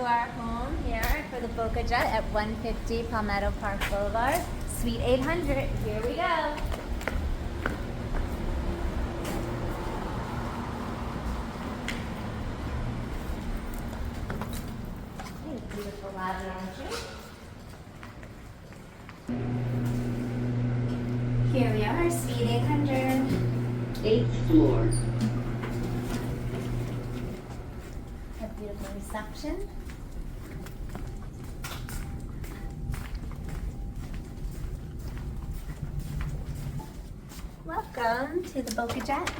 our home here for the Boca Jet at 150 Palmetto Park Boulevard, Suite 800. Here we go. Beautiful lavender entry. Here we are, Suite 800. 8th floor. A beautiful reception. Welcome to the Boca Jet.